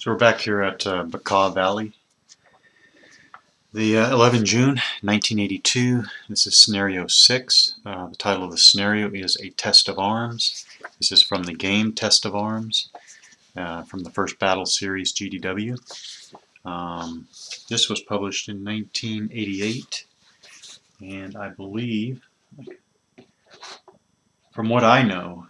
So we're back here at Bekaa Valley. The 11 June 1982. This is scenario 6. The title of the scenario is A Test of Arms. This is from the game Test of Arms from the first battle series GDW. This was published in 1988, and I believe, from what I know,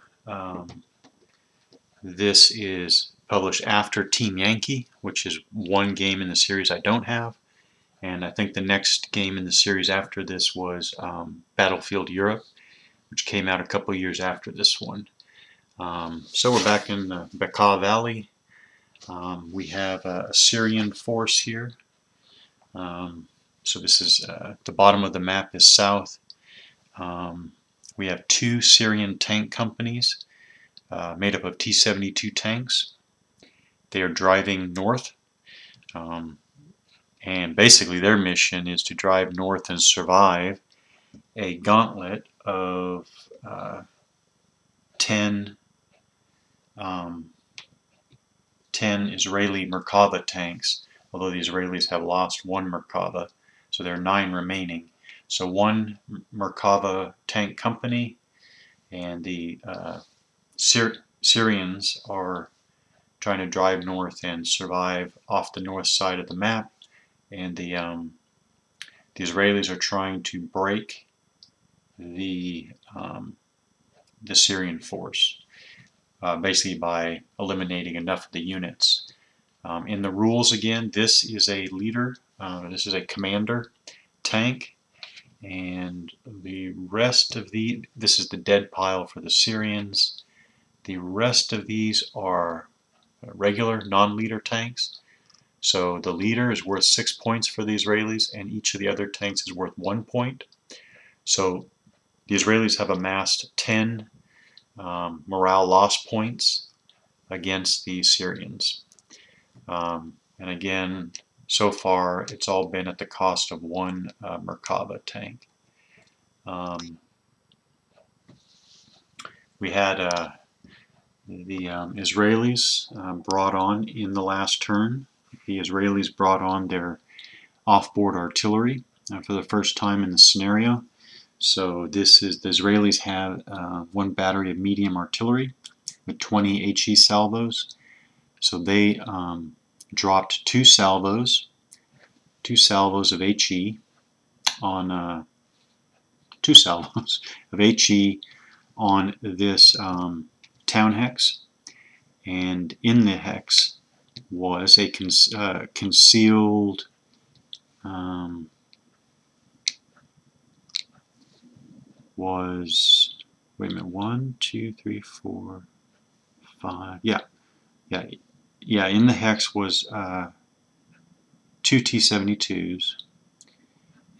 this is published after Team Yankee, which is one game in the series I don't have. And I think the next game in the series after this was Battlefield Europe, which came out a couple years after this one. So we're back in Bekaa Valley. We have a Syrian force here. So this is the bottom of the map is south. We have two Syrian tank companies made up of T-72 tanks. They are driving north. And basically their mission is to drive north and survive a gauntlet of 10 Israeli Merkava tanks, although the Israelis have lost one Merkava, so there are 9 remaining. So one Merkava tank company, and the Syrians are trying to drive north and survive off the north side of the map. And the Israelis are trying to break the Syrian force, basically by eliminating enough of the units. In the rules, again, this is a leader, this is a commander tank, and the rest of this is the dead pile for the Syrians. The rest of these are regular non-leader tanks. So the leader is worth 6 points for the Israelis, and each of the other tanks is worth 1 point. So the Israelis have amassed 10 morale loss points against the Syrians. And again, so far it's all been at the cost of 1 Merkava tank. We had the Israelis brought on in the last turn. The Israelis brought on their off-board artillery for the first time in the scenario. So this is, the Israelis have 1 battery of medium artillery with 20 HE salvos. So they dropped 2 salvos of HE on 2 salvos of HE on this town hex, and in the hex was a concealed wait a minute, 1, 2, 3, 4, 5, yeah, in the hex was 2 T-72s,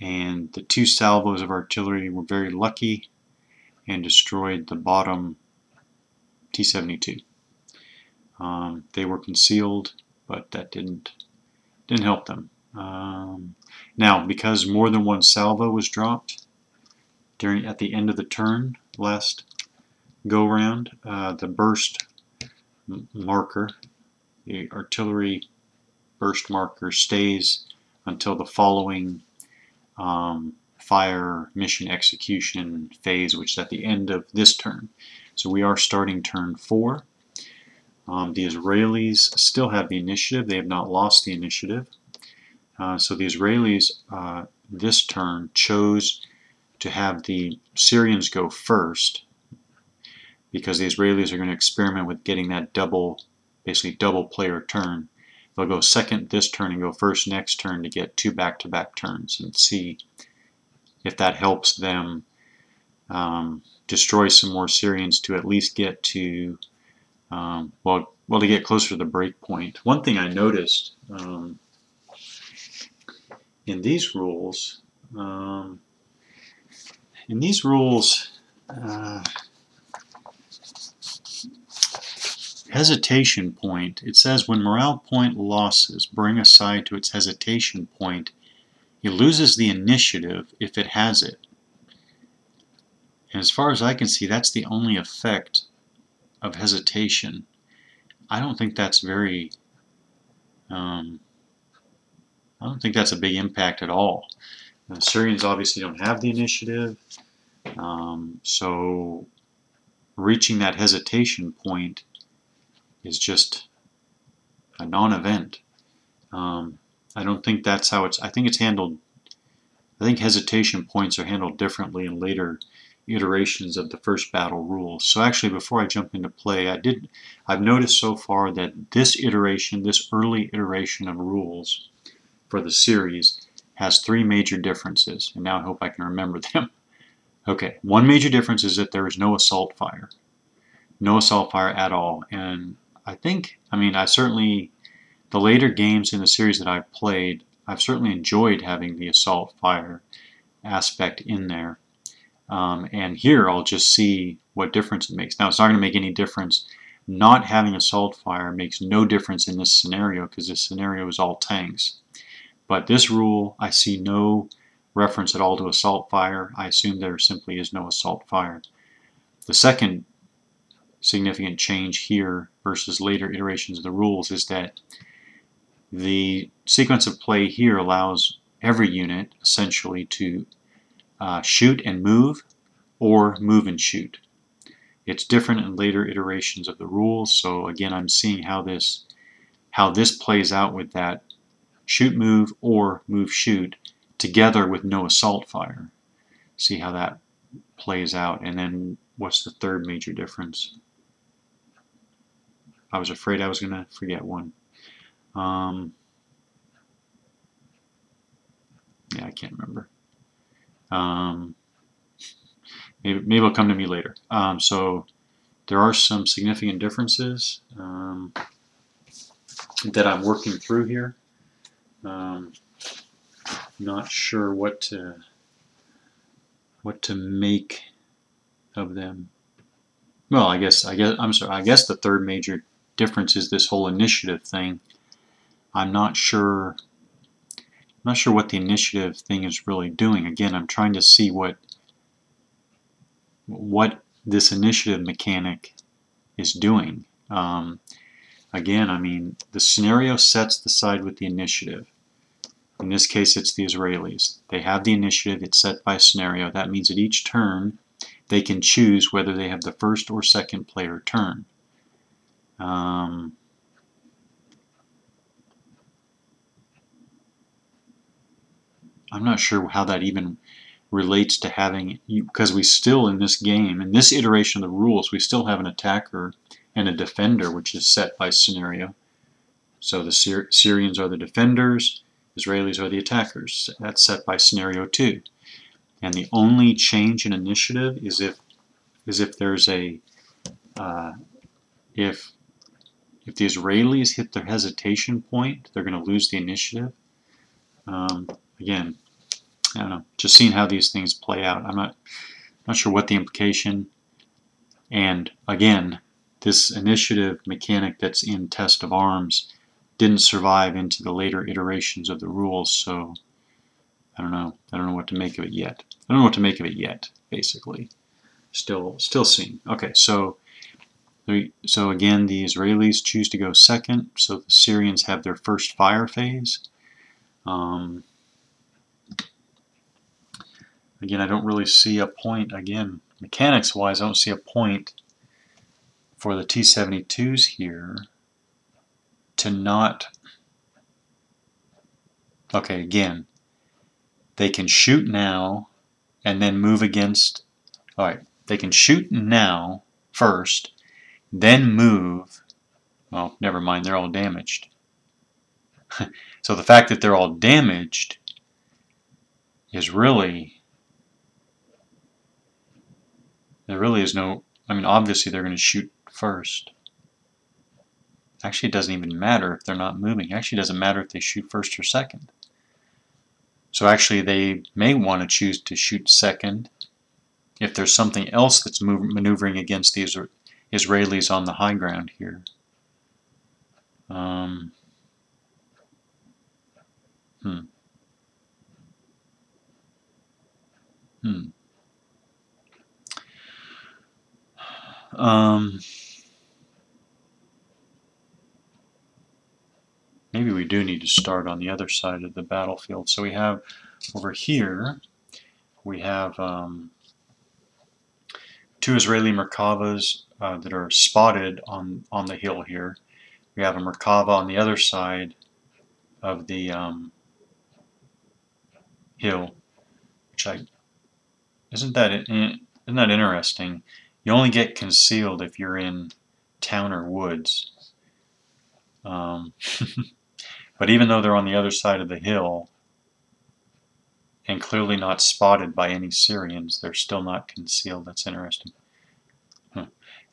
and the 2 salvos of artillery were very lucky and destroyed the bottom T-72. They were concealed, but that didn't help them. Now, because more than 1 salvo was dropped at the end of the turn, last go round, the burst marker, the artillery burst marker, stays until the following fire mission execution phase, which is at the end of this turn. So we are starting turn 4. The Israelis still have the initiative. They have not lost the initiative. So the Israelis this turn chose to have the Syrians go first, because the Israelis are going to experiment with getting that basically double player turn. They'll go second this turn and go first next turn to get 2 back-to-back turns, and see if that helps them destroy some more Syrians to at least get to well, to get closer to the break point. One thing I noticed in these rules, hesitation point, it says when morale point losses bring a side to its hesitation point, it loses the initiative if it has it. And as far as I can see, that's the only effect of hesitation. I don't think that's very I don't think that's a big impact at all. The Syrians obviously don't have the initiative, so reaching that hesitation point is just a non-event. I don't think that's how it's. I think it's handled. I think hesitation points are handled differently in later iterations of the first battle rules. So actually, before I jump into play, I've noticed so far that this iteration, this early iteration of rules for the series, has three major differences, and now I hope I can remember them. Okay, one major difference is that there is no assault fire. No assault fire at all. And I certainly, the later games in the series that I've played, I've certainly enjoyed having the assault fire aspect in there. And here I'll just see what difference it makes. Now it's not going to make any difference. Not having assault fire makes no difference in this scenario because this scenario is all tanks. But this rule, I see no reference at all to assault fire. I assume there simply is no assault fire. The second significant change here versus later iterations of the rules is that the sequence of play here allows every unit essentially to shoot and move or move and shoot. It's different in later iterations of the rules, so again I'm seeing how this plays out with that shoot move or move shoot together with no assault fire. See how that plays out. And then what's the third major difference? I was afraid I was going to forget one. Yeah, I can't remember. Maybe it'll come to me later. So there are some significant differences that I'm working through here. Not sure what to make of them. Well, I guess the third major difference is this whole initiative thing. I'm not sure what the initiative thing is really doing. Again, I'm trying to see what this initiative mechanic is doing. Again, I mean, the scenario sets the side with the initiative. In this case, it's the Israelis. They have the initiative. It's set by scenario. That means at each turn, they can choose whether they have the first or second player turn. I'm not sure how that even relates to having, because we still in this game, in this iteration of the rules, we still have an attacker and a defender, which is set by scenario. So the Syrians are the defenders, Israelis are the attackers. That's set by scenario too. And the only change in initiative is if there's a if the Israelis hit their hesitation point, they're going to lose the initiative. Again, I don't know. Just seeing how these things play out. I'm not sure what the implication. And again, this initiative mechanic that's in Test of Arms didn't survive into the later iterations of the rules, so I don't know. I don't know what to make of it yet. I don't know what to make of it yet, basically. Still seeing. Okay, so again, the Israelis choose to go second, so the Syrians have their first fire phase. Again, I don't really see a point. Again, mechanics-wise, I don't see a point for the T-72s here to not... Okay, again, they can shoot now and then move against... Alright, they can shoot now first, then move... Well, never mind, they're all damaged. So the fact that they're all damaged is really... There really is no... I mean, obviously they're going to shoot first. Actually, it doesn't even matter if they're not moving. Actually, it doesn't matter if they shoot first or second. So actually, they may want to choose to shoot second if there's something else that's maneuvering against the Israelis on the high ground here. maybe we do need to start on the other side of the battlefield. So we have over here, we have 2 Israeli Merkavas that are spotted on the hill here. We have a Merkava on the other side of the hill, which isn't that interesting? You only get concealed if you're in town or woods. But even though they're on the other side of the hill and clearly not spotted by any Syrians, they're still not concealed. That's interesting.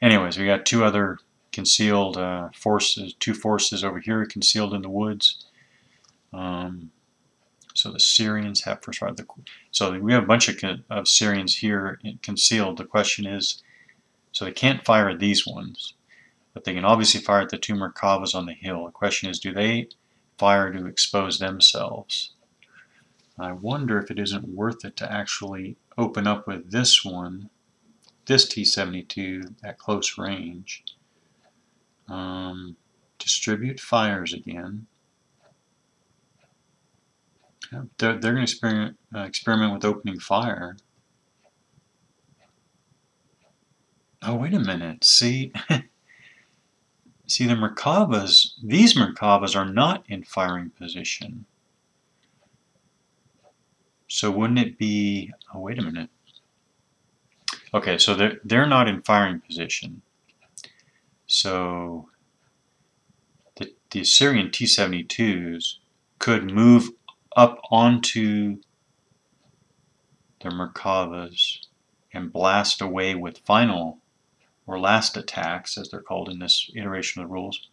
Anyways, we got 2 other concealed forces, 2 forces over here concealed in the woods. So the Syrians have first fire. So we have a bunch of Syrians here concealed. The question is, so they can't fire at these ones, but they can obviously fire at the 2 Merkavas on the hill. The question is, do they fire to expose themselves? I wonder if it isn't worth it to actually open up with this one, this T-72 at close range. Distribute fires again. They're going to experiment with opening fire. Oh, wait a minute. See, see the Merkavas, these Merkavas are not in firing position. So wouldn't it be, oh, wait a minute. Okay, so they're not in firing position. So the Assyrian T-72s could move up onto their Merkavas and blast away with final or last attacks, as they're called in this iteration of the rules.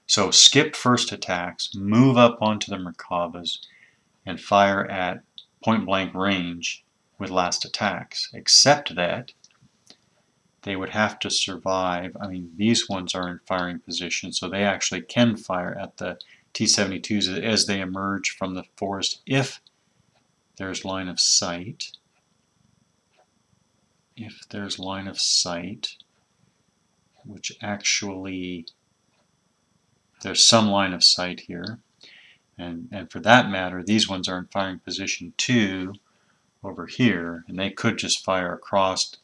So skip first attacks, move up onto the Merkavas, and fire at point-blank range with last attacks, except that they would have to survive. I mean, these ones are in firing position, so they actually can fire at the T-72s as they emerge from the forest if there's line of sight. If there's line of sight, which actually there's some line of sight here, and for that matter, these ones are in firing position too over here, and they could just fire across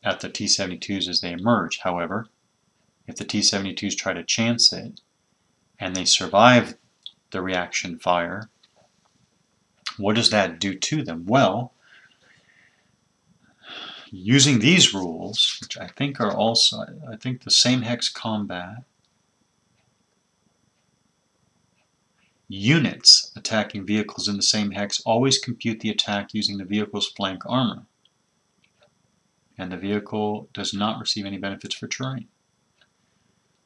at the T-72s as they emerge. However, if the T-72s try to chance it and they survive the reaction fire, what does that do to them? Well, using these rules, which I think are also, I think the same hex combat, units attacking vehicles in the same hex always compute the attack using the vehicle's flank armor, and the vehicle does not receive any benefits for terrain.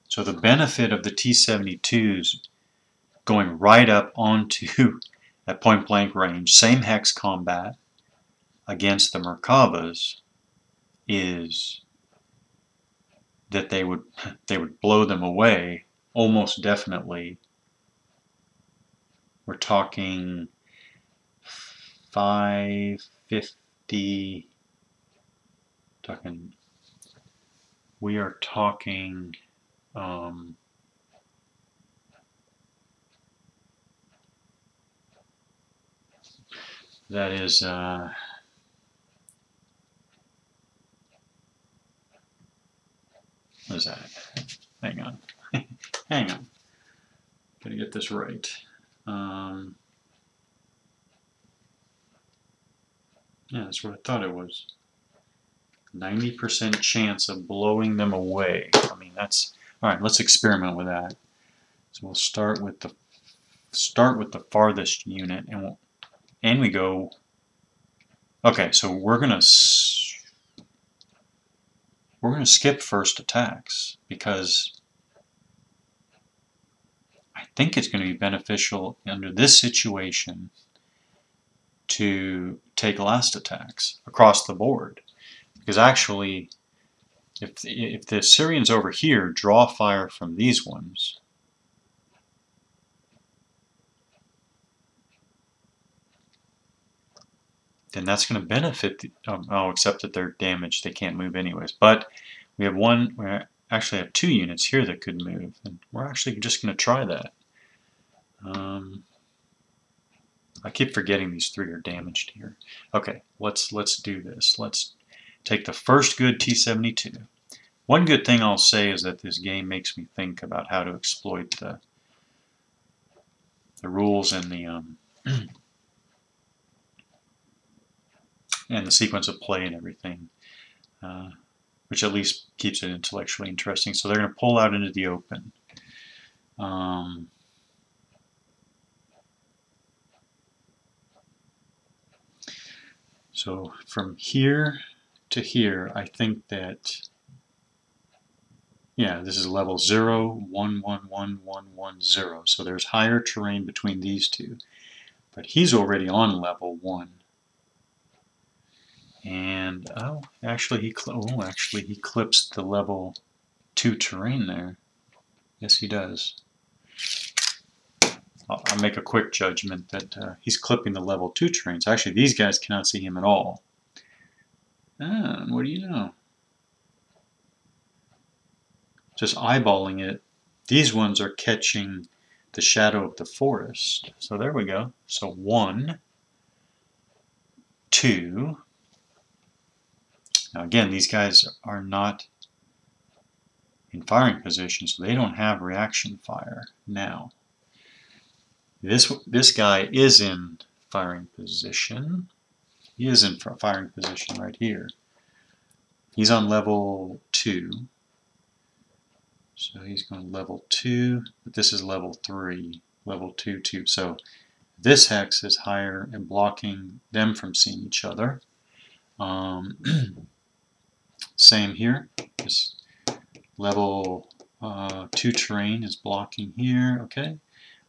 So the benefit of the T-72s going right up onto at point blank range, same hex combat against the Merkavas, is that they would blow them away almost definitely. We're talking 550. We are talking. That is. What is that? Hang on. Hang on. Gotta get this right. Yeah, that's what I thought it was. 90% chance of blowing them away. I mean, that's all right. Let's experiment with that. So we'll start with the farthest unit, and we go. Okay, so we're gonna skip first attacks because I think it's going to be beneficial under this situation to take last attacks across the board. Because actually, if the Syrians over here draw fire from these ones, then that's going to benefit. Except that they're damaged; they can't move anyways. But we have we actually have 2 units here that could move, and we're actually just going to try that. I keep forgetting these 3 are damaged here. Okay, let's do this. Let's take the first good T-72. One good thing I'll say is that this game makes me think about how to exploit the rules and the and the sequence of play and everything, which at least keeps it intellectually interesting. So they're going to pull out into the open. So from here to here, I think that, yeah, this is level 0, 1, 1, 1, 1, 1, 0. So there's higher terrain between these two. But he's already on level 1. And, oh, actually he clips the level 2 terrain there. Yes, he does. I'll make a quick judgment that he's clipping the level 2 terrain. So actually these guys cannot see him at all. What do you know? Just eyeballing it, these ones are catching the shadow of the forest. So there we go. So 1, 2. Now again, these guys are not in firing position, so they don't have reaction fire now. This guy is in firing position. He is in firing position right here. He's on level 2. So he's going level 2, but this is level 3, level 2, 2. So this hex is higher and blocking them from seeing each other. Same here. This level 2 terrain is blocking here. Okay,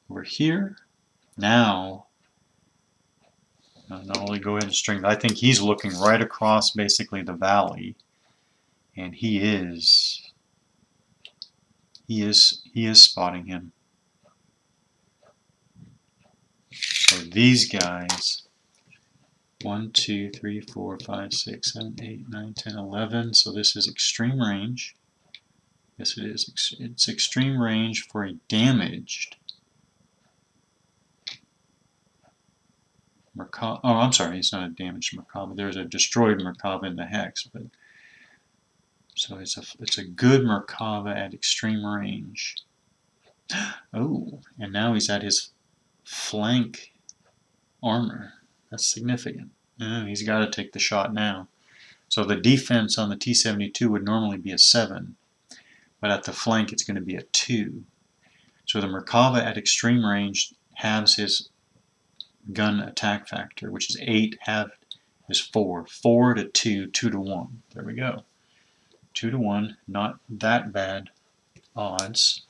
over here. Now, not only go ahead and string. I think he's looking right across basically the valley, and he is spotting him. So these guys, 1, 2, 3, 4, 5, 6, 7, 8, 9, 10, 11. So this is extreme range. Yes, it is. It's extreme range for a damaged Merkava. Oh, I'm sorry, it's not a damaged Merkava. There's a destroyed Merkava in the hex, but so it's a good Merkava at extreme range. Oh, and now he's at his flank armor. That's significant. He's got to take the shot now. So the defense on the T-72 would normally be a 7, but at the flank it's going to be a 2. So the Merkava at extreme range halves his gun attack factor, which is 8, halved is 4. 4 to 2, 2 to 1. There we go. 2 to 1, not that bad odds.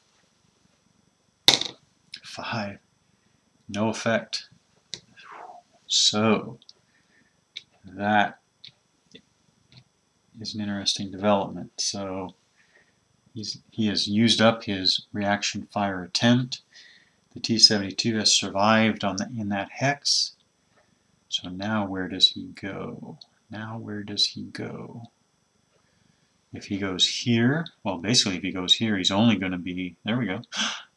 5, no effect. So that is an interesting development. So he has used up his reaction fire attempt. The T-72 has survived in that hex. So now where does he go? Now where does he go? If he goes here, well, basically if he goes here, he's only going to be, there we go.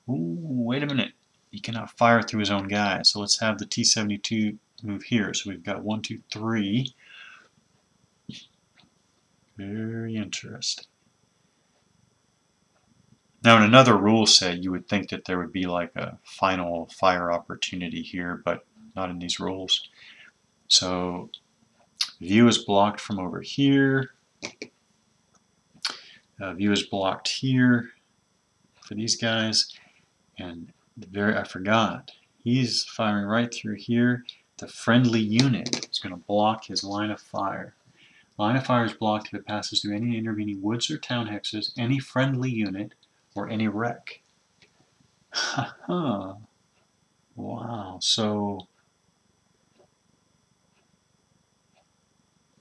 Ooh, wait a minute. He cannot fire through his own guys. So let's have the T-72 move here. So we've got 1, 2, 3. Very interesting. Now in another rule set, you would think that there would be like a final fire opportunity here, but not in these rules. So view is blocked from over here. View is blocked here for these guys. And I forgot, he's firing right through here. The friendly unit is going to block his line of fire. Line of fire is blocked if it passes through any intervening woods or town hexes, any friendly unit, or any wreck. Haha. Wow. So,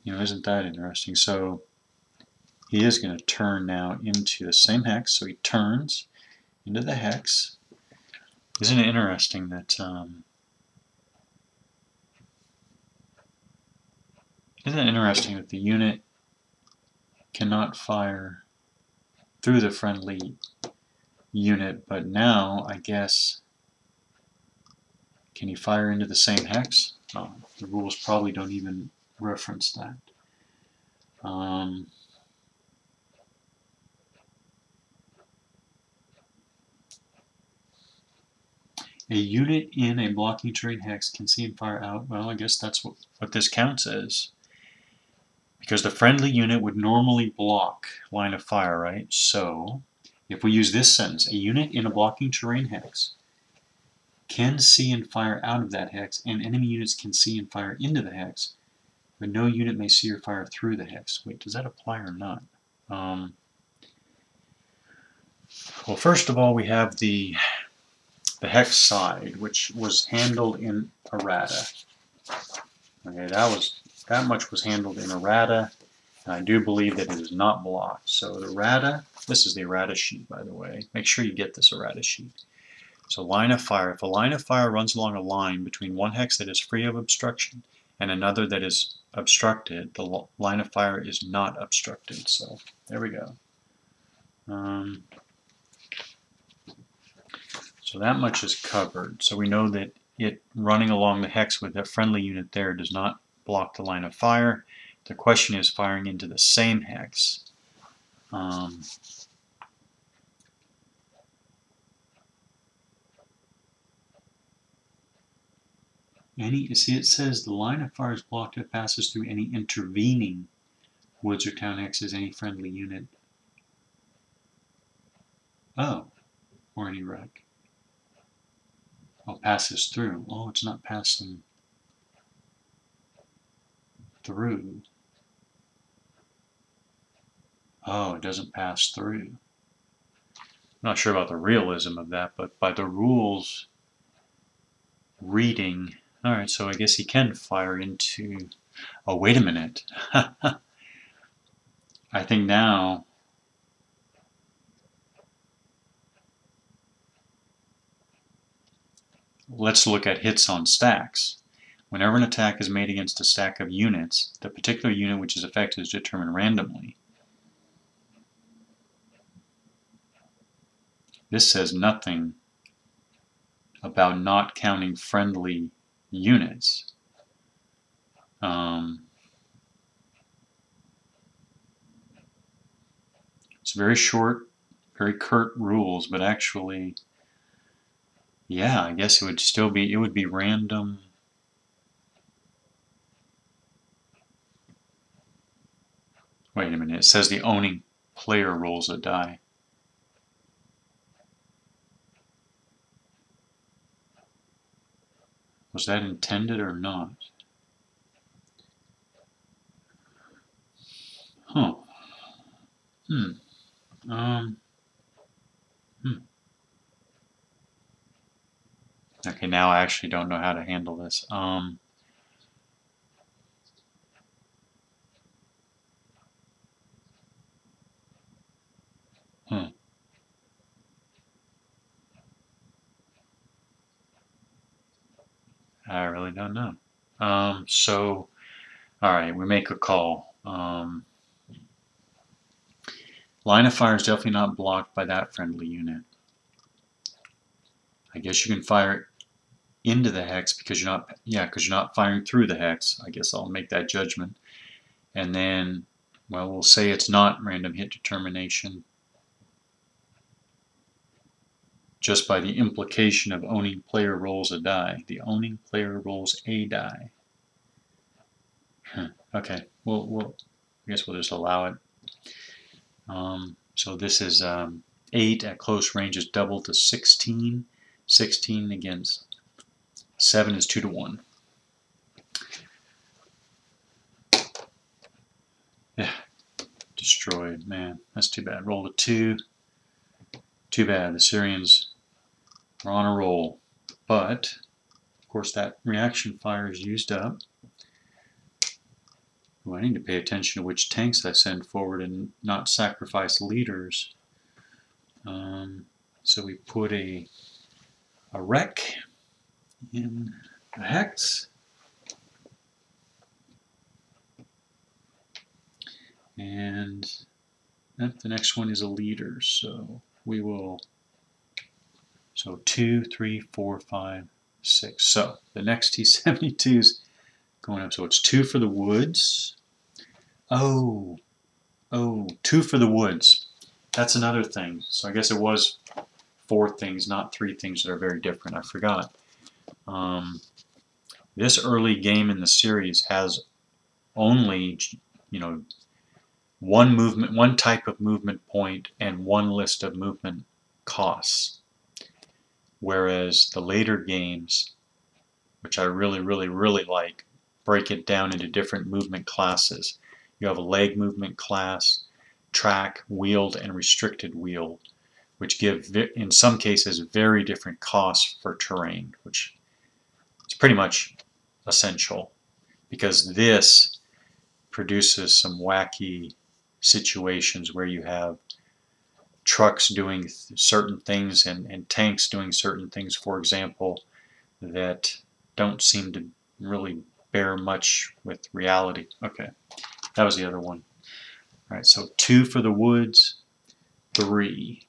isn't that interesting? So, he is going to turn now into the same hex. So he turns into the hex. Isn't it interesting that the unit cannot fire through the friendly unit, but now I guess Can he fire into the same hex? Oh, the rules probably don't even reference that. A unit in a blocking terrain hex can see and fire out. Well, I guess that's what this counts as. Because the friendly unit would normally block line of fire, right? So, if we use this sentence, a unit in a blocking terrain hex can see and fire out of that hex, and enemy units can see and fire into the hex, but no unit may see or fire through the hex. Wait, does that apply or not? Well, first of all, we have the hex side, which was handled in errata. Okay, that much was handled in errata, and I do believe that it is not blocked. So the errata, this is the errata sheet, by the way. Make sure you get this errata sheet. So line of fire, if a line of fire runs along a line between one hex that is free of obstruction and another that is obstructed, the line of fire is not obstructed. So there we go. So that much is covered. So we know that it running along the hex with a friendly unit there does not block the line of fire. The question is firing into the same hex. See, it says the line of fire is blocked if it passes through any intervening woods or town hexes, any friendly unit. Oh, or any wreck. Oh, passes through. Oh, it's not passing through. Oh, it doesn't pass through. I'm not sure about the realism of that, but by the rules reading, alright, so I guess he can fire into, oh, wait a minute. I think now, let's look at hits on stacks. Whenever an attack is made against a stack of units, the particular unit which is affected is determined randomly. This says nothing about not counting friendly units. It's very short, very curt rules, but actually, yeah, I guess it would be random. Wait a minute, it says the owning player rolls a die. Was that intended or not? Huh. Okay, now I actually don't know how to handle this. I really don't know. So, alright, we make a call. Line of fire is definitely not blocked by that friendly unit. I guess you can fire into the hex because you're not firing through the hex. I guess I'll make that judgment. And then, well, we'll say it's not random hit determination just by the implication of owning player rolls a die. The owning player rolls a die. Okay, I guess we'll just allow it. So this is 8 at close range is double to 16. 16 against 7 is 2 to 1. Yeah, destroyed. Man, that's too bad. Roll a 2. Too bad. The Syrians are on a roll. But, of course, that reaction fire is used up. Ooh, I need to pay attention to which tanks I send forward and not sacrifice leaders. So we put a wreck in the hex. And the next one is a leader, so we will, so 2, 3, 4, 5, 6. So the next T-72 is going up. So it's 2 for the woods. Oh, 2 for the woods. That's another thing. So I guess it was 4 things, not 3 things that are very different. I forgot. This early game in the series has only, one type of movement point and one list of movement costs. Whereas the later games, which I really, really, really like, break it down into different movement classes. You have a leg movement class, track, wheeled, and restricted wheel, which give, in some cases, very different costs for terrain, which is pretty much essential, because this produces some wacky situations where you have trucks doing certain things and tanks doing certain things, for example, that don't seem to really bear much with reality. Okay, that was the other one. All right, so 2 for the woods, 3.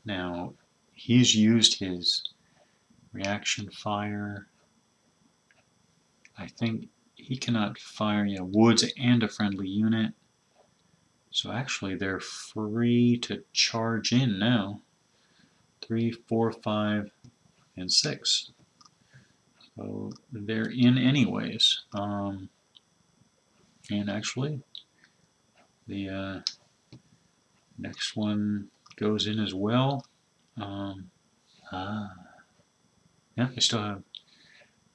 Now, he's used his reaction fire. I think he cannot fire woods and a friendly unit. So actually they're free to charge in now. 3, 4, 5, and 6. So they're in anyways. And actually the next one goes in as well. Yeah, they still have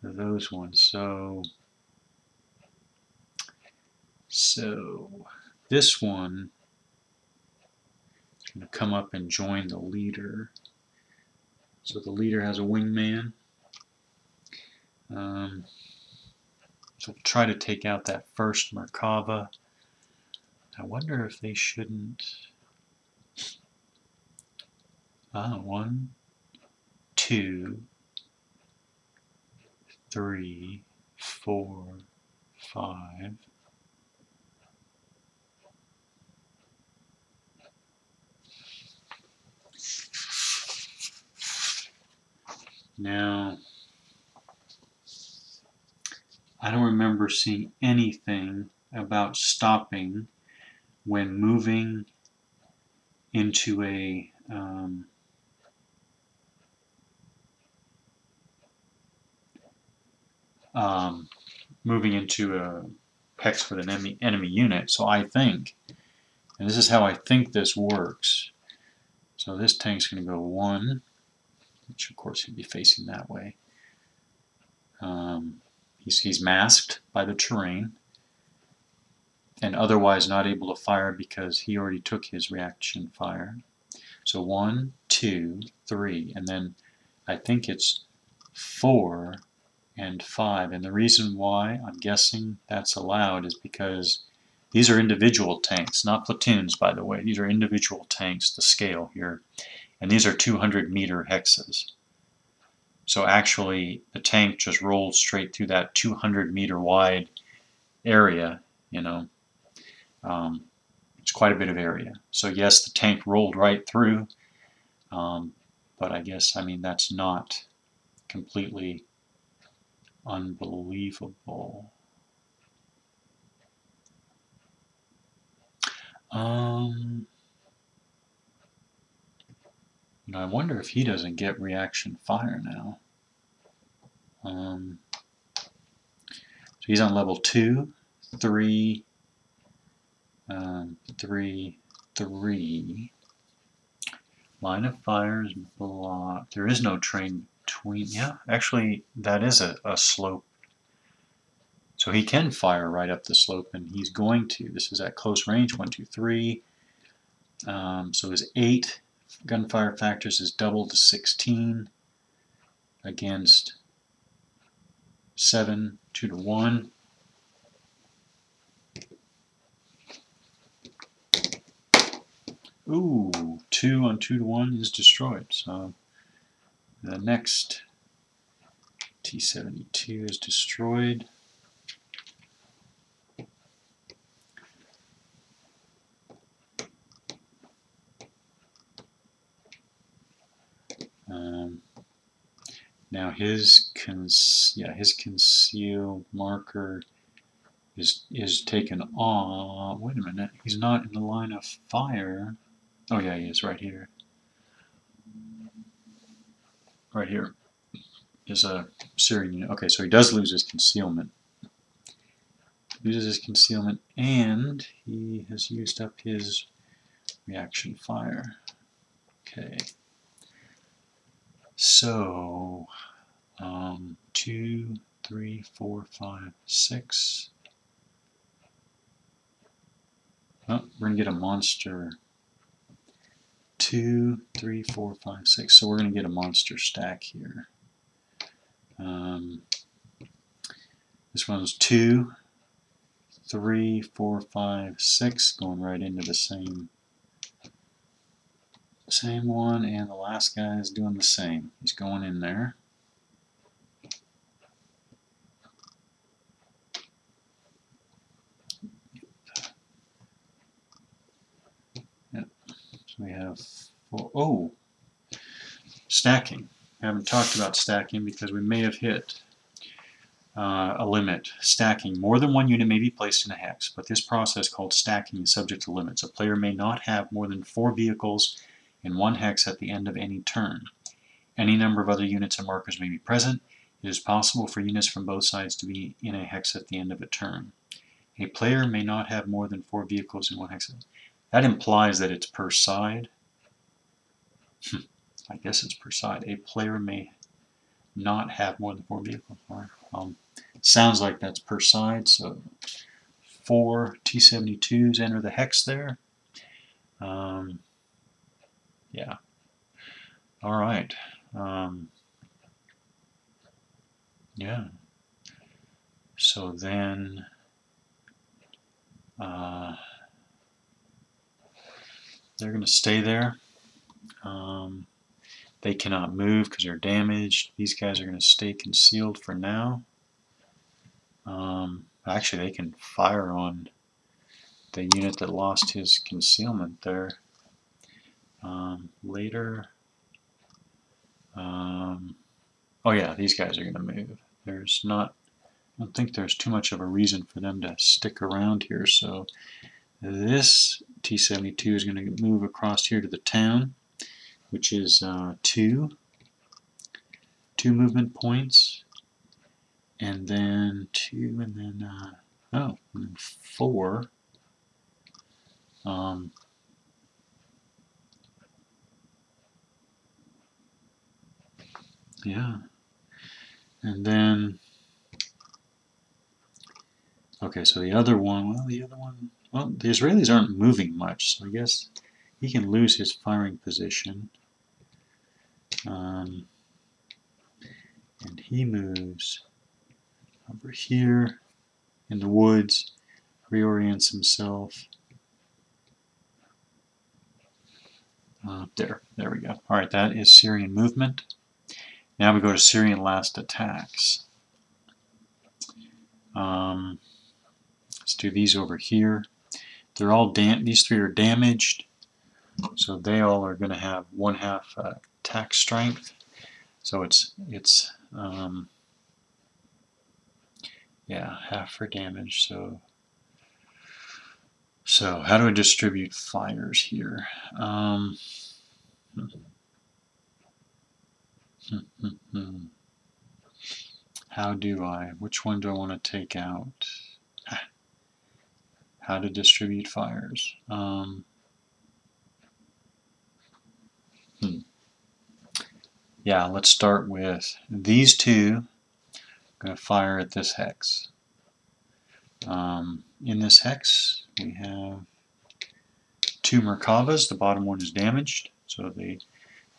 those ones. So this one is going to come up and join the leader. So the leader has a wingman. So we'll try to take out that first Merkava. I wonder if they shouldn't. 1, 2, 3, 4, 5. Now, I don't remember seeing anything about stopping when moving into a hex with an enemy unit. So I think, and this is how I think this works. So this tank's going to go 1, which of course he'd be facing that way. He's masked by the terrain and otherwise not able to fire because he already took his reaction fire. So 1, 2, 3, and then I think it's 4 and 5. And the reason why I'm guessing that's allowed is because these are individual tanks, not platoons, by the way. These are individual tanks, the scale here. And these are 200-meter hexes. So actually, the tank just rolled straight through that 200-meter wide area, It's quite a bit of area. So yes, the tank rolled right through, but I guess, that's not completely unbelievable. I wonder if he doesn't get reaction fire now. So he's on level 2, 3, 3, 3. Line of fire is blocked. There is no train between. Yeah, actually, that is a slope. So he can fire right up the slope, and he's going to. This is at close range. 1, 2, 3. So his 8 gunfire factors is doubled to 16 against 7, 2 to 1. Ooh, 2 on 2 to 1 is destroyed. So the next T-72 is destroyed. Now his concealed marker is taken off. Wait a minute, he's not in the line of fire. Oh yeah, he is right here. Right here is a Syrian unit. Okay, so he does lose his concealment. Loses his concealment, and he has used up his reaction fire. Okay. So 2, 3, 4, 5, 6. Oh, we're gonna get a monster. 2, 3, 4, 5, 6. So we're gonna get a monster stack here. This one's 2, 3, 4, 5, 6, going right into the same one, and the last guy is doing the same. He's going in there. Yep. So we have stacking. We haven't talked about stacking because we may have hit a limit. Stacking. More than one unit may be placed in a hex, but this process called stacking is subject to limits. A player may not have more than 4 vehicles in one hex at the end of any turn. Any number of other units and markers may be present. It is possible for units from both sides to be in a hex at the end of a turn. A player may not have more than 4 vehicles in one hex. That implies that it's per side. I guess it's per side. A player may not have more than 4 vehicles. Sounds like that's per side, so 4 T-72s enter the hex there. Yeah. All right. Yeah. So then they're going to stay there. They cannot move because they're damaged. These guys are going to stay concealed for now. Actually, they can fire on the unit that lost his concealment there later. Oh yeah, these guys are going to move. I don't think there's too much of a reason for them to stick around here. So this T-72 is going to move across here to the town, which is 2 movement points, and then 2, and then and then 4. Yeah, and then okay, so the other one, well, the Israelis aren't moving much, so I guess he can lose his firing position. And he moves over here in the woods, reorients himself. There we go. All right, that is Syrian movement. Now we go to Syrian last attacks. Let's do these over here. They're all these 3 are damaged, so they all are going to have 1/2 attack strength. So it's yeah, half for damage. So how do I distribute fires here? How do I? Which one do I want to take out? How to distribute fires? Yeah, let's start with these 2. I'm going to fire at this hex. In this hex, we have 2 Merkavas. The bottom one is damaged, so the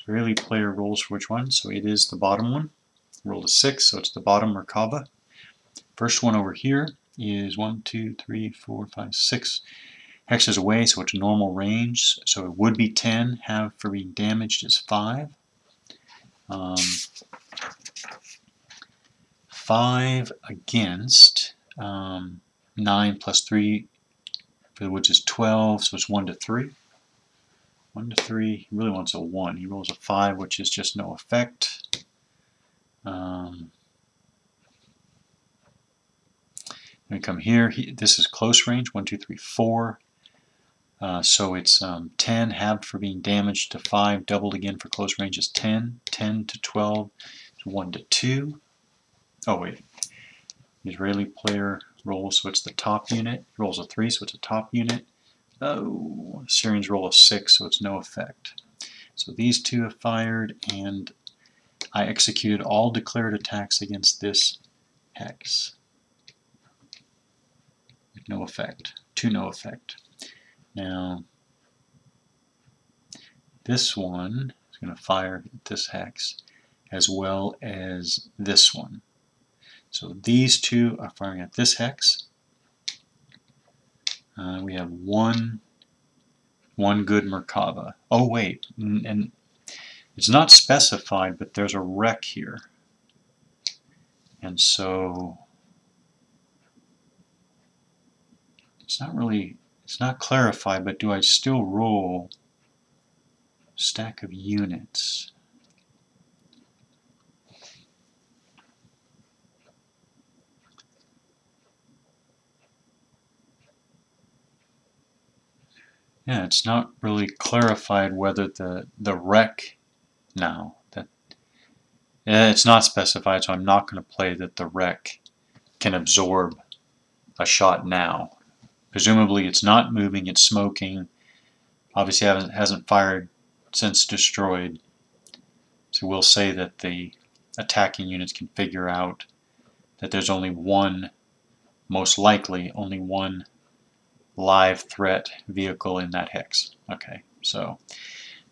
Israeli player rolls for which one. So it is the bottom one. Rolled a 6, so it's the bottom Merkava. First one over here is 1, 2, 3, 4, 5, 6 hexes away, so it's normal range. So it would be 10. Half for being damaged is 5. 5 against 9 plus 3 for the woods is 12, so it's 1 to 3. 1 to 3. He really wants a 1. He rolls a 5, which is just no effect. We come here. This is close range. 1, 2, 3, 4. So it's 10 halved for being damaged to 5. Doubled again for close range is 10. 10 to 12 to 1 to 2. Oh wait. Israeli player rolls, so it's the top unit. Rolls a 3, so it's a top unit. Oh, Syrians roll a 6, so it's no effect. So these two have fired, and I executed all declared attacks against this hex. With no effect. To no effect. Now, this one is going to fire at this hex, as well as this one. So these two are firing at this hex. We have one good Merkava. Oh wait, and it's not specified, but there's a wreck here. And so it's not clarified, but do I still roll stack of units? Yeah, it's not really clarified whether the wreck now that it's not specified, so I'm not going to play that the wreck can absorb a shot now. Presumably it's not moving, it's smoking. Obviously hasn't fired since destroyed. So we'll say that the attacking units can figure out that there's only one, most likely only one live threat vehicle in that hex. Okay, so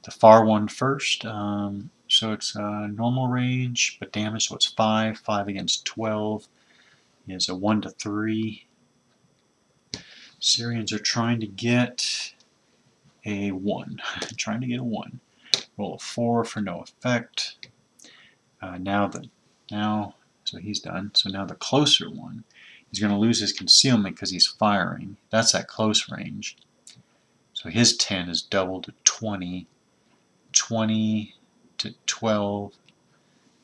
the far one first. So it's normal range, but damage, so it's 5. 5 against 12 is a 1 to 3. Syrians are trying to get a 1. Trying to get a 1. Roll a 4 for no effect. So he's done. So now the closer one, he's going to lose his concealment because he's firing. That's at close range. So his 10 is doubled to 20. 20 to 12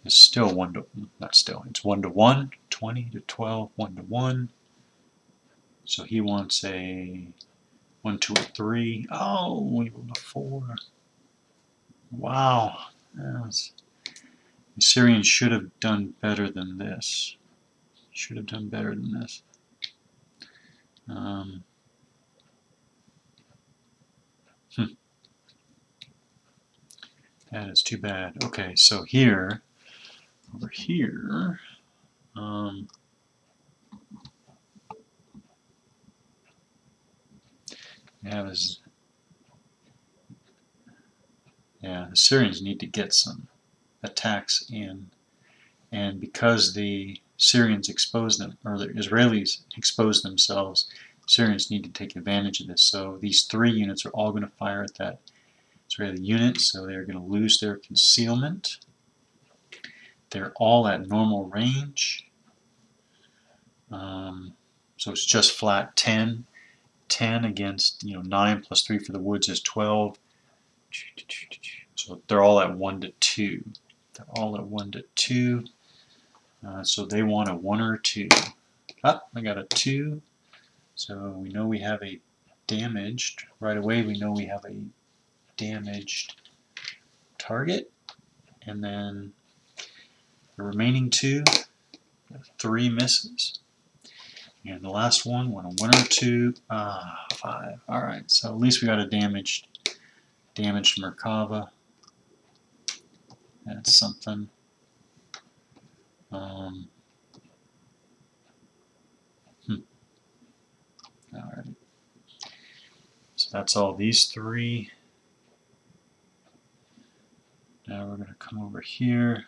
is still 1 to, not still, it's 1 to 1. 20 to 12, 1 to 1. So he wants a 1, 2, or 3. Oh, we rolled a 4. Wow. Yes. The Syrians should have done better than this. Should have done better than this. That is too bad. Okay, so here, over here, we have is, yeah, the Syrians need to get some attacks in, and because the Syrians exposed them, or the Israelis exposed themselves, Syrians need to take advantage of this. So these 3 units are all going to fire at that Israeli unit, so they're going to lose their concealment. They're all at normal range. So it's just flat 10. 10 against 9 plus 3 for the woods is 12. So they're all at 1 to 2. They're all at 1 to 2. So they want a 1 or a 2. Ah, I got a 2. So we know we have a damaged. Right away we know we have a damaged target. And then the remaining 2, 3 misses. And the last one, went a 1 or 2, 5. Alright, so at least we got a damaged Merkava. That's something. Alright. So that's all these 3. Now we're going to come over here.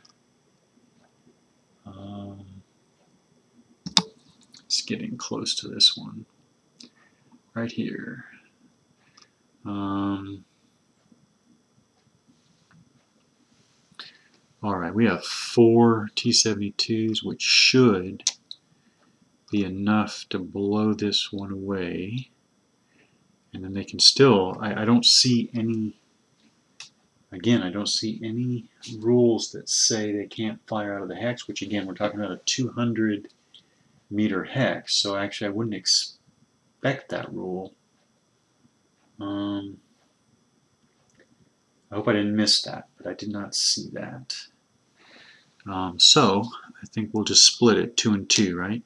It's getting close to this one. Right here. Alright, we have 4 T-72s, which should be enough to blow this one away. And then they can still, I don't see any Again, I don't see any rules that say they can't fire out of the hex, which again, we're talking about a 200-meter hex, so actually I wouldn't expect that rule. I hope I didn't miss that, but I did not see that. So I think we'll just split it 2 and 2, right?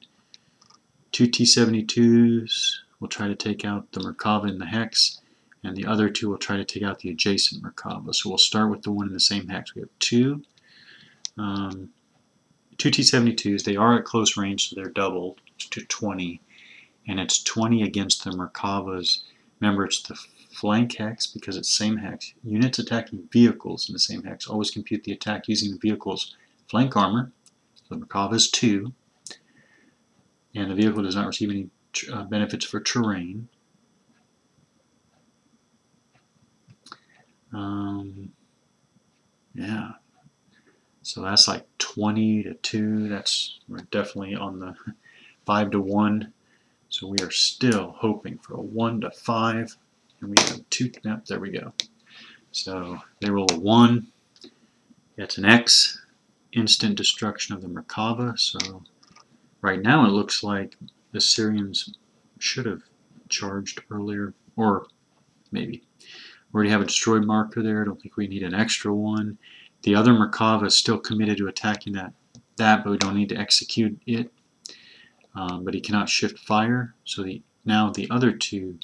2 T-72s will try to take out the Merkava in the hex, and the other 2 will try to take out the adjacent Merkava. So we'll start with the one in the same hex. We have 2 T-72s. They are at close range, so they're doubled to 20, and it's 20 against the Merkavas. Remember, it's the flank hex because it's same hex. Units attacking vehicles in the same hex always compute the attack using the vehicle's flank armor. So the Merkava is 2, and the vehicle does not receive any benefits for terrain. Yeah, so that's like 20 to 2. We're definitely on the 5 to 1. So we are still hoping for a 1 to 5, and we have 2. Yep, there we go. So they roll a 1. It's an X, instant destruction of the Merkava. So right now it looks like the Syrians should have charged earlier, or maybe. We already have a destroyed marker there. I don't think we need an extra one. The other Merkava is still committed to attacking that, but we don't need to execute it. But he cannot shift fire. So now the other 2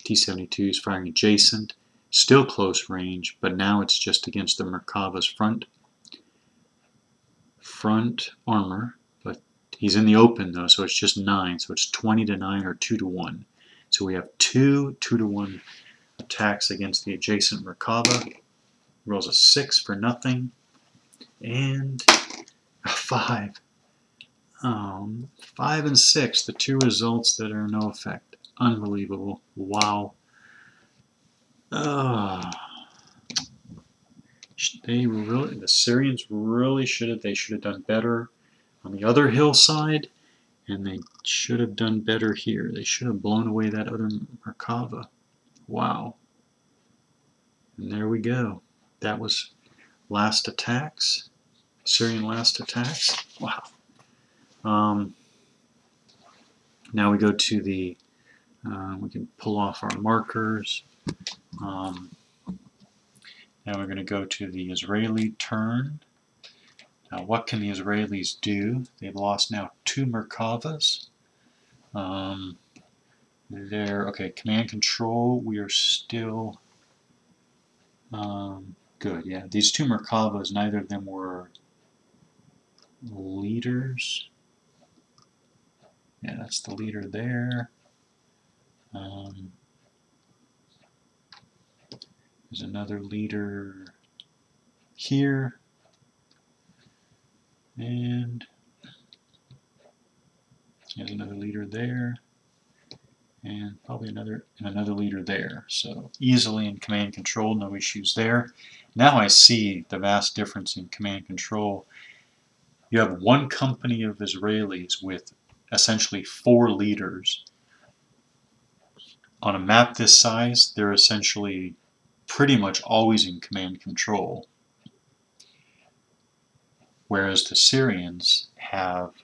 T-72s firing adjacent, still close range, but now it's just against the Merkava's front armor. But he's in the open though, so it's just 9. So it's 20 to 9 or 2 to 1. So we have 2 2 to 1 attacks against the adjacent Merkava. Rolls a 6 for nothing, and a 5. 5 and 6, the 2 results that are no effect. Unbelievable. Wow. The Syrians really should have done better on the other hillside, and they should have done better here. They should have blown away that other Merkava. Wow. And there we go. That was last attacks. Syrian last attacks. Wow. Now we go to the, we can pull off our markers. Now we're going to go to the Israeli turn. Now what can the Israelis do? They've lost now 2 Merkavas. Okay, command control, we are still good. Yeah, these 2 Merkavas, neither of them were leaders. Yeah, that's the leader there. There's another leader here, and there's another leader there, and probably another leader there. So easily in command control, no issues there. Now I see the vast difference in command control. You have one company of Israelis with essentially 4 leaders. On a map this size, they're essentially pretty much always in command control. Whereas the Syrians have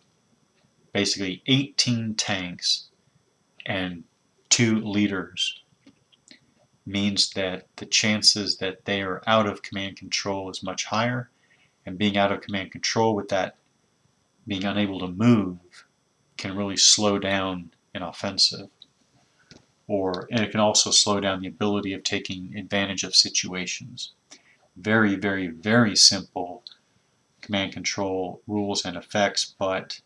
basically 18 tanks and 2 leaders. Means that the chances that they are out of command control is much higher, and being out of command control with that being unable to move can really slow down an offensive, and it can also slow down the ability of taking advantage of situations. Very, very, very simple command control rules and effects, but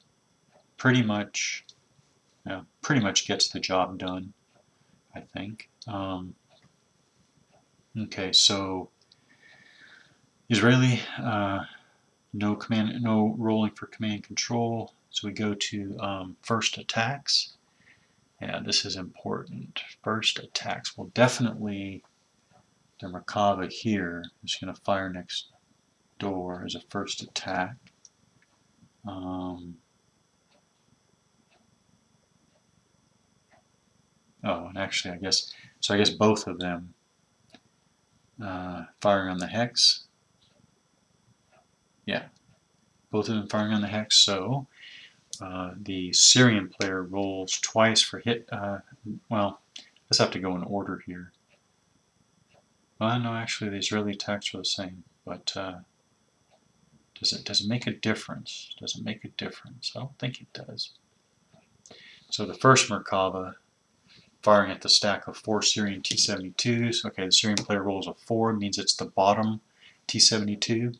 pretty much gets the job done, I think. Okay, so Israeli, no rolling for command control. So we go to first attacks. Yeah, this is important. First attacks. Well, definitely the Merkava here is going to fire next door as a first attack. Oh, and actually, I guess both of them firing on the hex. Yeah, both of them firing on the hex. So the Syrian player rolls twice for hit. Well, let's have to go in order here. Well, no, actually, the Israeli attacks are the same, but does it make a difference? Does it make a difference? I don't think it does. So the first Merkava, firing at the stack of 4 Syrian T-72s. Okay, the Syrian player rolls a 4, means it's the bottom T-72.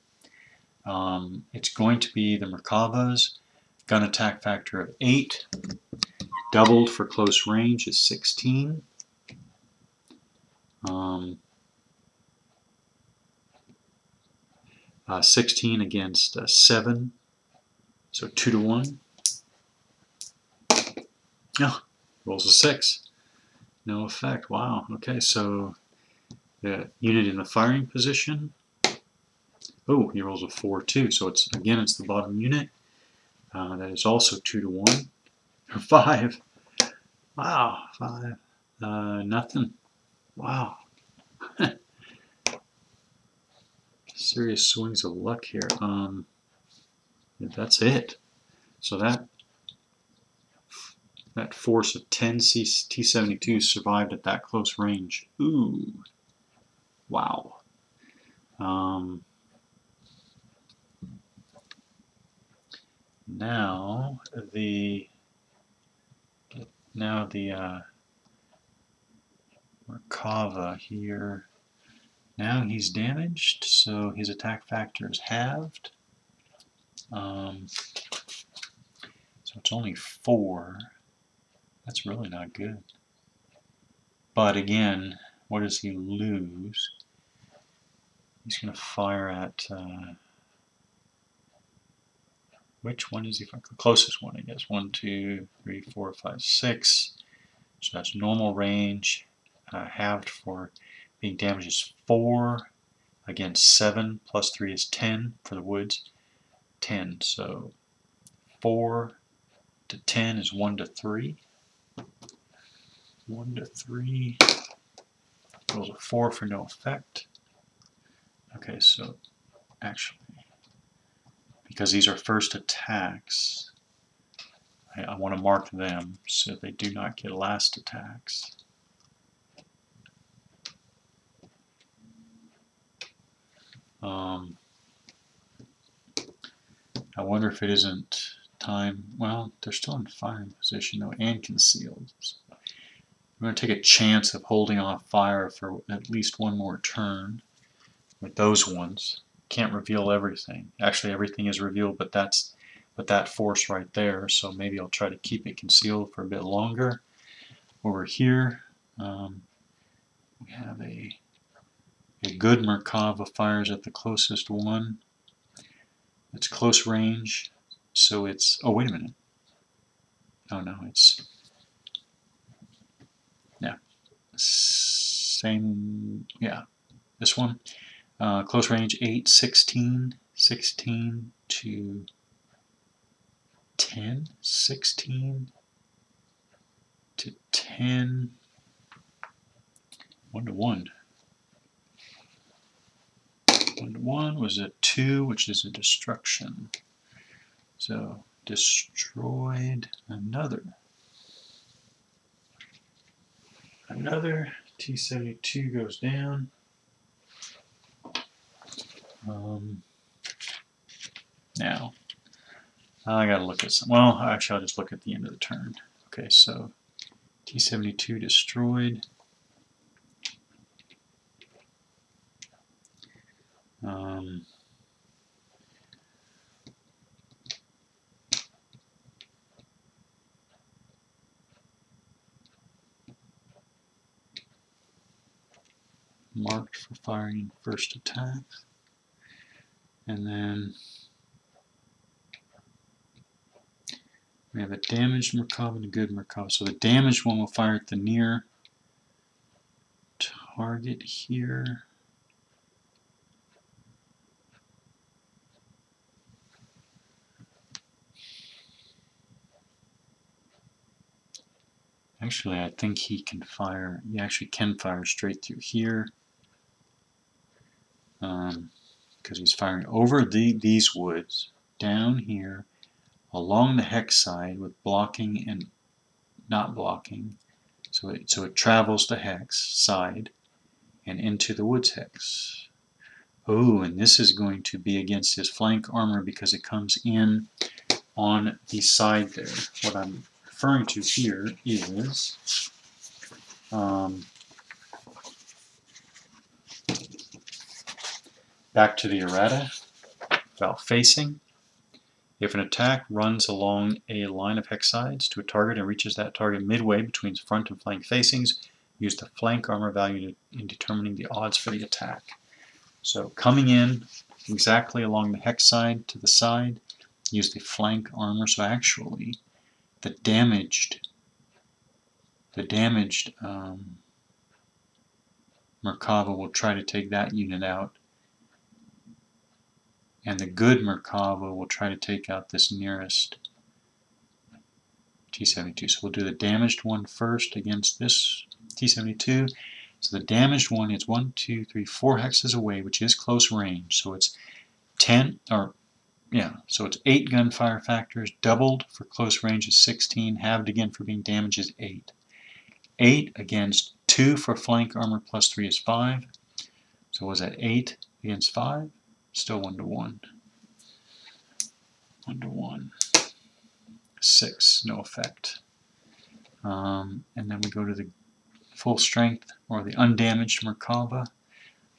It's going to be the Merkava's gun attack factor of 8, doubled for close range is 16. 16 against 7, so 2 to 1. Oh, rolls a 6. No effect. Wow. Okay, so the unit in the firing position. Oh, he rolls a 4 too. So it's the bottom unit. That is also 2 to 1. Or 5. Wow, 5. Nothing. Wow. Serious swings of luck here. That's it. So that force of 10 T-72 survived at that close range. Ooh. Wow. Now the Merkava here. Now he's damaged, so his attack factor is halved. So it's only 4. That's really not good. But again, what does he lose? He's going to fire at... which one is he firing? The closest one, I guess. 1, 2, 3, 4, 5, 6. So that's normal range. Halved for being damaged is 4 against 7. Plus 3 is 10 for the woods. 10. So 4 to 10 is 1 to 3. 1 to 3. Rolls a 4 for no effect. Okay, so actually, because these are first attacks, I want to mark them so they do not get last attacks. I wonder if it isn't time. Well, they're still in firing position though, and concealed. So I'm going to take a chance of holding off fire for at least one more turn with those ones. Can't reveal everything. Actually, everything is revealed, but that force right there. So maybe I'll try to keep it concealed for a bit longer. Over here, we have a good Merkava fires at the closest one. It's close range, so it's... Oh, wait a minute. Oh, no, it's... Yeah. Same... Yeah. This one. Close range 8, 16. 16 to 10. 16 to 10. 1 to 1. 1 to 1 was a 2, which is a destruction. So destroyed another T-72 goes down. Now I gotta look at some. Well, actually, I'll just look at the end of the turn. Okay, so T-72 destroyed. Marked for firing first attack. And then we have a damaged Merkava and a good Merkava. So the damaged one will fire at the near target here. Actually, I think he actually can fire straight through here. because he's firing over these woods, down here, along the hex side with blocking and not blocking. So it travels the hex side and into the woods hex. Oh, and this is going to be against his flank armor because it comes in on the side there. What I'm referring to here is back to the errata about facing. If an attack runs along a line of hex sides to a target and reaches that target midway between front and flank facings, use the flank armor value in determining the odds for the attack. So coming in exactly along the hex side to the side, use the flank armor. So actually, the damaged Merkava will try to take that unit out, and the good Merkava will try to take out this nearest T-72. So we'll do the damaged one first against this T-72. So the damaged one is 1, 2, 3, 4 hexes away, which is close range. So it's 10, or yeah, so it's 8 gunfire factors. Doubled for close range is 16. Halved again for being damaged is 8. 8 against 2 for flank armor plus 3 is 5. So was that 8 against 5? Still 1 to 1. 1 to 1. 6, no effect. And then we go to the full strength or the undamaged Merkava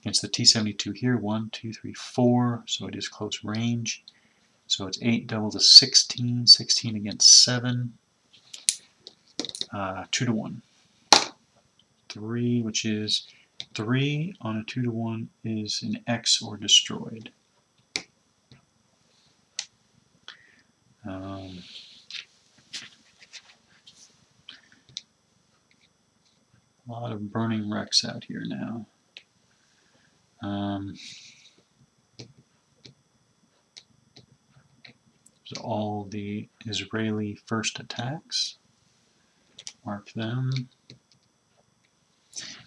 against the T-72 here. 1, 2, 3, 4. So it is close range. So it's 8 double to 16. 16 against 7. 2 to 1. 3, which is 3 on a 2 to 1 is an X or destroyed. A lot of burning wrecks out here now. So all the Israeli first attacks. Mark them.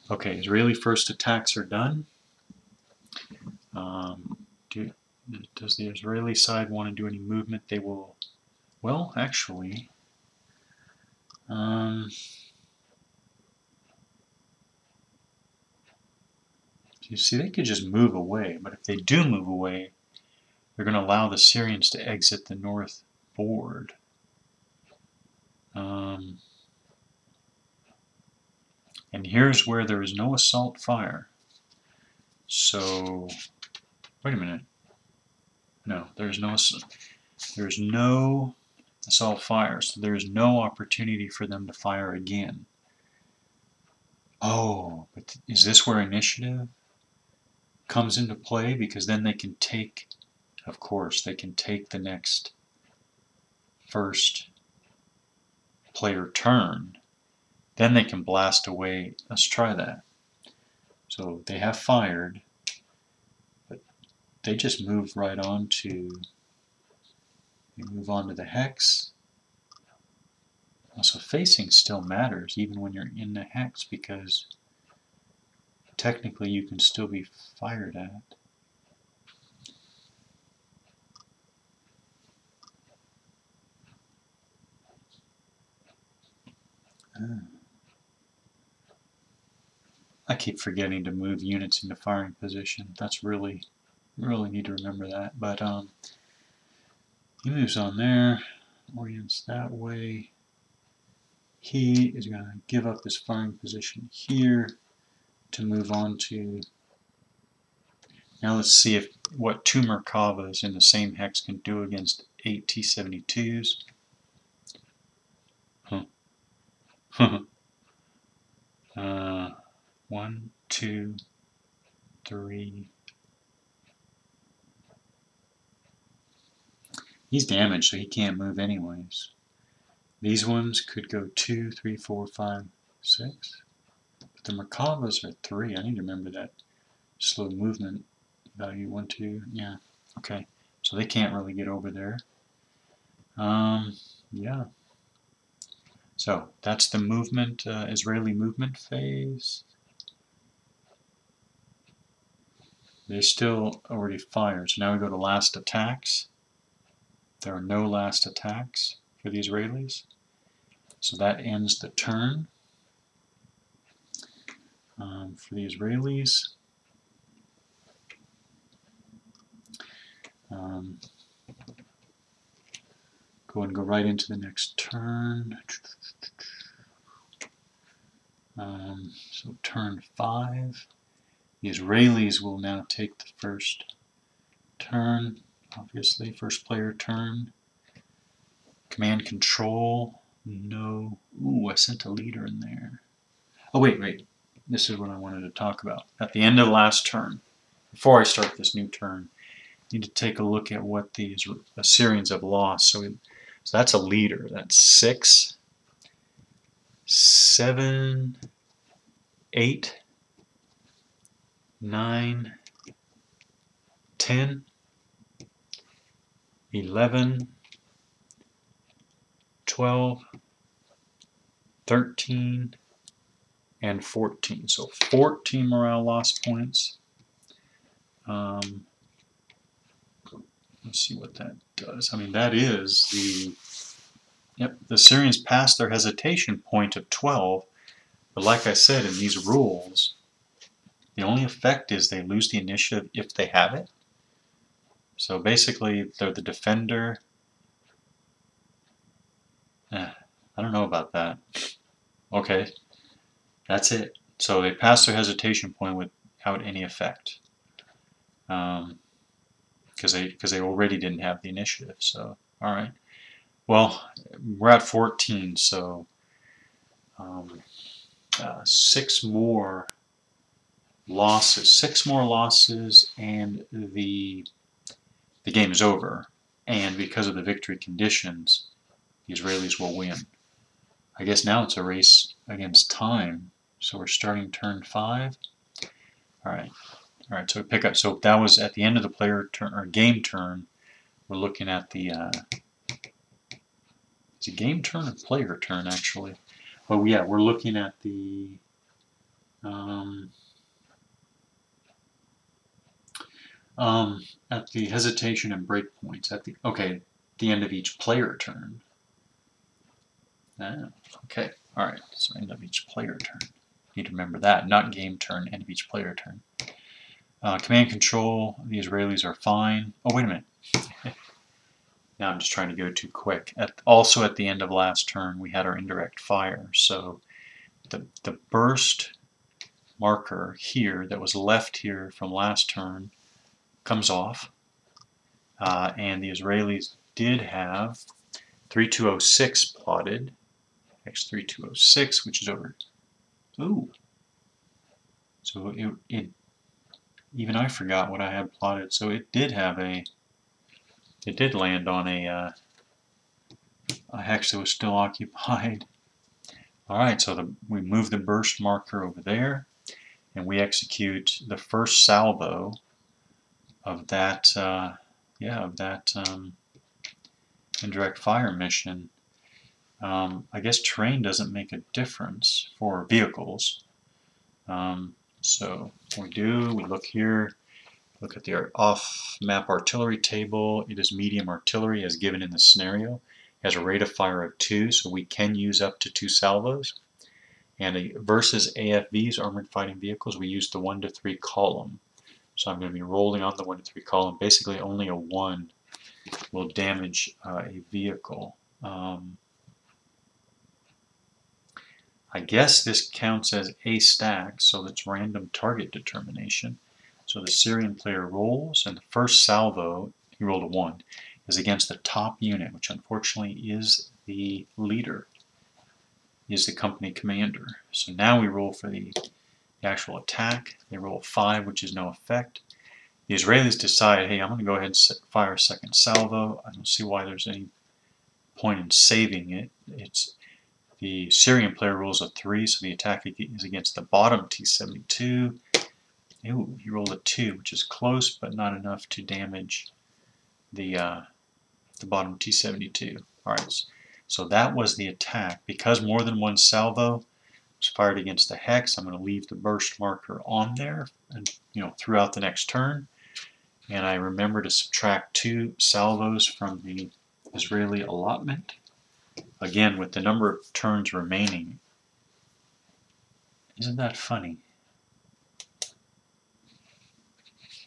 Okay, Israeli first attacks are done. Does the Israeli side want to do any movement? They will. Well, actually, you see, they could just move away, but if they do move away, they're going to allow the Syrians to exit the north board. And here's where there is no assault fire. So, wait a minute. No, there's no assault fire, so there's no opportunity for them to fire again. Oh, but is this where initiative comes into play? Because then they can take, of course, they can take the next first player turn. Then they can blast away. Let's try that. So they have fired, but they just move right on to, they move on to the hex. Also, facing still matters even when you're in the hex, because technically you can still be fired at. I keep forgetting to move units into firing position. That's really need to remember that. But he moves on there, orients that way. He is going to give up his firing position here to move on to. Now let's see if what 2 Merkavas in the same hex can do against 8 T-72s. 1, 2, 3. He's damaged, so he can't move anyways. These ones could go 2, 3, 4, 5, 6. But the Merkavas are 3. I need to remember that slow movement value. 1, 2. Yeah. Okay. So they can't really get over there. Yeah. So that's the movement, Israeli movement phase. They still already fired. So now we go to last attacks. There are no last attacks for the Israelis. So that ends the turn for the Israelis. Go and go right into the next turn. So turn 5. The Israelis will now take the first turn, obviously, first player turn. Command control, no. Ooh, I sent a leader in there. Oh, wait. This is what I wanted to talk about. At the end of the last turn, before I start this new turn, I need to take a look at what the Assyrians have lost. So that's a leader. That's 6, 7, 8, 9, 10, 11, 12, 13, and 14. So 14 morale loss points. Let's see what that does. I mean, that is the... Yep, the Syrians passed their hesitation point of 12. But like I said, in these rules, the only effect is they lose the initiative if they have it. So basically, they're the defender. I don't know about that. Okay, that's it. So they passed their hesitation point without any effect. Because they already didn't have the initiative. So, all right. Well, we're at 14, so 6 more losses. 6 more losses, and the game is over. And because of the victory conditions, the Israelis will win. I guess now it's a race against time. So we're starting turn 5. All right, so we pick up. So that was at the end of the player turn or game turn. We're looking at the it's a game turn or player turn actually. Oh yeah, we're looking at the hesitation and breakpoints at the end of each player turn. Okay, all right. So end of each player turn. Need to remember that, not game turn. End of each player turn. Command control. The Israelis are fine. Oh wait a minute. Now I'm just trying to go too quick. Also at the end of last turn, we had our indirect fire. So the burst marker here that was left here from last turn comes off. And the Israelis did have 3206 plotted. X3206, which is over. Ooh. So it even I forgot what I had plotted. So it did have it did land on a hex that was still occupied. Alright, so we move the burst marker over there, and we execute the first salvo of that, indirect fire mission. I guess terrain doesn't make a difference for vehicles. So we look here, look at the off-map artillery table. It is medium artillery as given in the scenario. It has a rate of fire of 2, so we can use up to 2 salvos. And versus AFVs, armored fighting vehicles, we use the 1 to 3 column. So I'm going to be rolling on the 1 to 3 column. Basically, only a 1 will damage a vehicle. I guess this counts as a stack, so that's random target determination. So the Syrian player rolls, and the first salvo, he rolled a 1, is against the top unit, which unfortunately is the leader, is the company commander. So now we roll for the actual attack. They roll a 5, which is no effect. The Israelis decide, hey, I'm going to go ahead and fire a second salvo. I don't see why there's any point in saving it. The Syrian player rolls a 3, so the attack is against the bottom T-72. Ooh, he rolled a 2, which is close, but not enough to damage the bottom T-72. Alright, so that was the attack. Because more than 1 salvo, was fired against the hex. I'm going to leave the burst marker on there, and throughout the next turn. And I remember to subtract 2 salvos from the Israeli allotment. Again, with the number of turns remaining. Isn't that funny?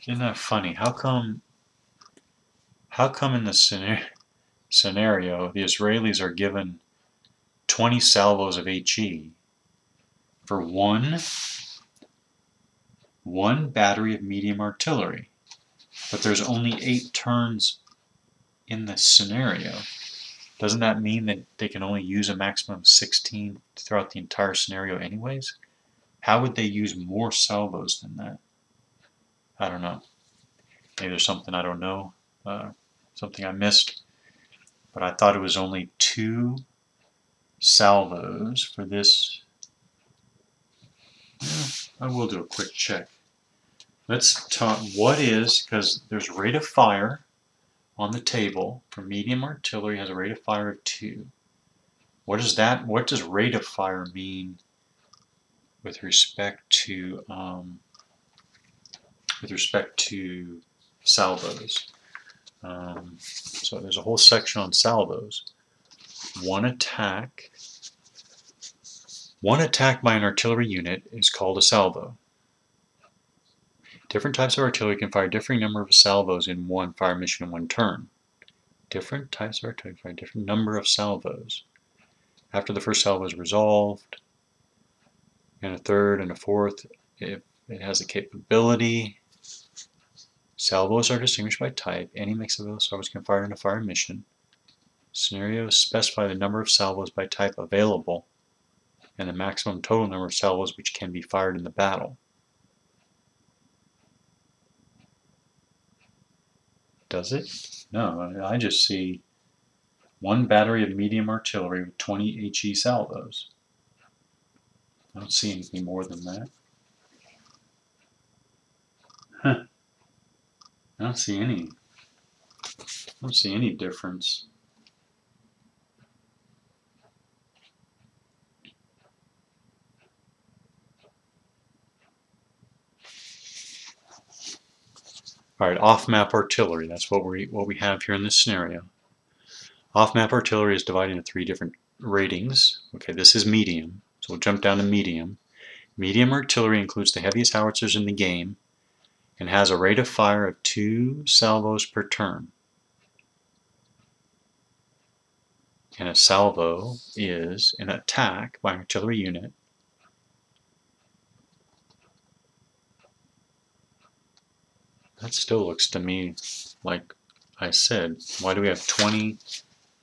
Isn't that funny? How come in the scenario the Israelis are given 20 salvos of HE for one battery of medium artillery, but there's only 8 turns in the scenario? Doesn't that mean that they can only use a maximum of 16 throughout the entire scenario anyways? How would they use more salvos than that? I don't know. Maybe there's something I don't know, something I missed. But I thought it was only 2 salvos for this. Yeah, I will do a quick check. Let's talk, what is, because there's rate of fire on the table for medium artillery has a rate of fire of 2. What is that? What does rate of fire mean with respect to salvos? So there's a whole section on salvos. One attack by an artillery unit is called a salvo. Different types of artillery can fire differing number of salvos in one fire mission in one turn. Different types of artillery fire different number of salvos. After the first salvo is resolved, and a third and a fourth, if it has a capability. Salvos are distinguished by type. Any mix of those salvos can fire in a fire mission. Scenarios specify the number of salvos by type available and the maximum total number of salvos which can be fired in the battle. Does it? No, I just see 1 battery of medium artillery with 20 HE salvos. I don't see anything more than that. Huh. I don't see any difference. All right, off-map artillery. That's what we have here in this scenario. Off-map artillery is divided into 3 different ratings. Okay, this is medium, so we'll jump down to medium. Medium artillery includes the heaviest howitzers in the game and has a rate of fire of 2 salvos per turn. And a salvo is an attack by an artillery unit that still looks to me like I said, why do we have 20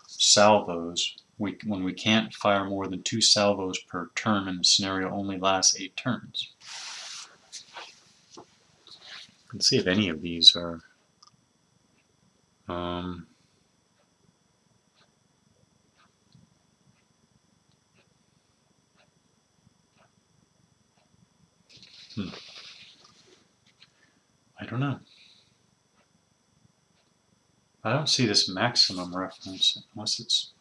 salvos when we can't fire more than 2 salvos per turn and the scenario only lasts 8 turns? Let's see if any of these are I don't know. I don't see this maximum reference unless it's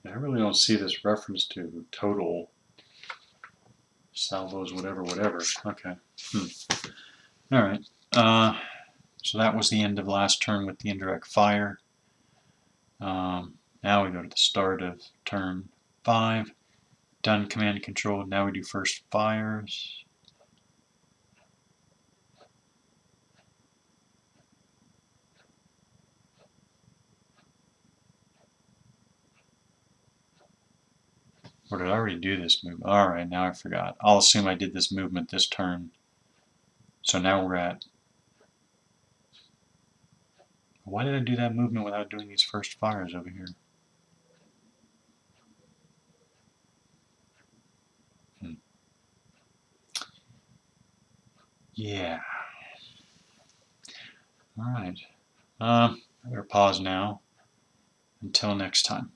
I really don't see this reference to total salvos, whatever. Okay. All right. So that was the end of last turn with the indirect fire. Now we go to the start of turn 5. Done command and control. Now we do first fires. Or did I already do this movement? Alright, now I forgot. I'll assume I did this movement this turn. So now we're at... Why did I do that movement without doing these first fires over here? Yeah. Alright. I better pause now. Until next time.